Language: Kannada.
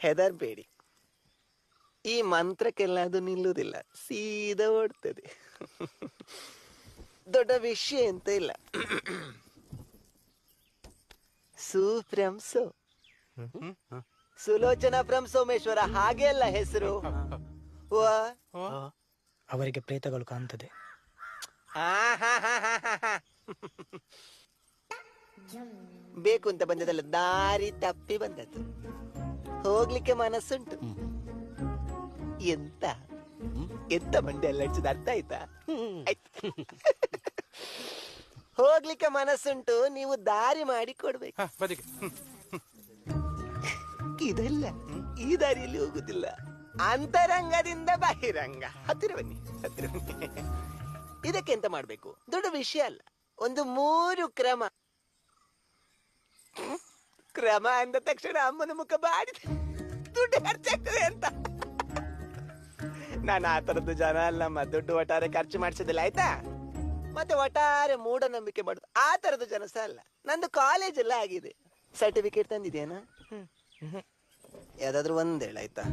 ಹೆದರ್ಬೇಡಿ, ಈ ಮಂತ್ರಕ್ಕೆಲ್ಲ ಅದು ನಿಲ್ಲುವುದಿಲ್ಲ, ಸೀದಾ ಓಡ್ತದೆ. ದೊಡ್ಡ ವಿಷಯ ಎಂತ ಇಲ್ಲ. ಸುಪ್ರಂಸೋ ಸುಲೋಚನಾ ಫ್ರಮ್ ಸೋಮೇಶ್ವರ, ಹಾಗೆ ಅಲ್ಲ ಹೆಸರು. ಅವರಿಗೆ ಪ್ರೇತಗಳು ಕಾಣ್ತದೆ. ಬೇಕು ಅಂತ ಬಂದದಲ್ಲ, ದಾರಿ ತಪ್ಪಿ ಬಂದದ್ದು. ಹೋಗ್ಲಿಕ್ಕೆ ಮನಸ್ಸುಂಟು. ಎಂತ ಎಂತ ಮಂಡೆ ಎಲ್ಲ ಹಚ್ಚಿದ, ಅರ್ಥ ಆಯ್ತಾ? ಹೋಗ್ಲಿಕ್ಕೆ ಮನಸ್ಸುಂಟು, ನೀವು ದಾರಿ ಮಾಡಿ ಕೊಡ್ಬೇಕು. ಇದೆಲ್ಲ ಈ ದಾರಿಯಲ್ಲಿ ಹೋಗುದಿಲ್ಲ, ಅಂತರಂಗದಿಂದ ಬಹಿರಂಗ. ಹತ್ತಿರ ಬನ್ನಿ, ಹತ್ತಿರ ಬನ್ನಿ. ಇದಕ್ಕೆ ಎಂತ ಮಾಡ್ಬೇಕು, ದೊಡ್ಡ ವಿಷಯ ಅಲ್ಲ. ಒಂದು 3 ಕ್ರಮ. ಕ್ರಮ ಅಂದ ತಕ್ಷಣ ಅಮ್ಮನ ಮುಖ ಬಾಡಿದೆ, ದುಡ್ಡು ಖರ್ಚಾಗ್ತದೆ ಅಂತ. ನಾನು ಆ ತರದ್ದು ಜನ ಅಲ್ಲಮ್ಮ, ದುಡ್ಡು ಒಟ್ಟಾರೆ ಖರ್ಚು ಮಾಡಿಸೋದಿಲ್ಲ, ಆಯ್ತಾ? ಮತ್ತೆ ಒಟ್ಟಾರೆ ಮೂಢನಂಬಿಕೆ ಮಾಡುದು ಆ ತರದ ಜನ ಸಹ ಅಲ್ಲ. ನಂದು ಕಾಲೇಜ್ ಎಲ್ಲ ಆಗಿದೆ. ಸರ್ಟಿಫಿಕೇಟ್ ತಂದಿದ್ಯಾನ? ಯಾವ್ದಾದ್ರು ಒಂದ್ ಹೇಳ, ಆಯ್ತಾ?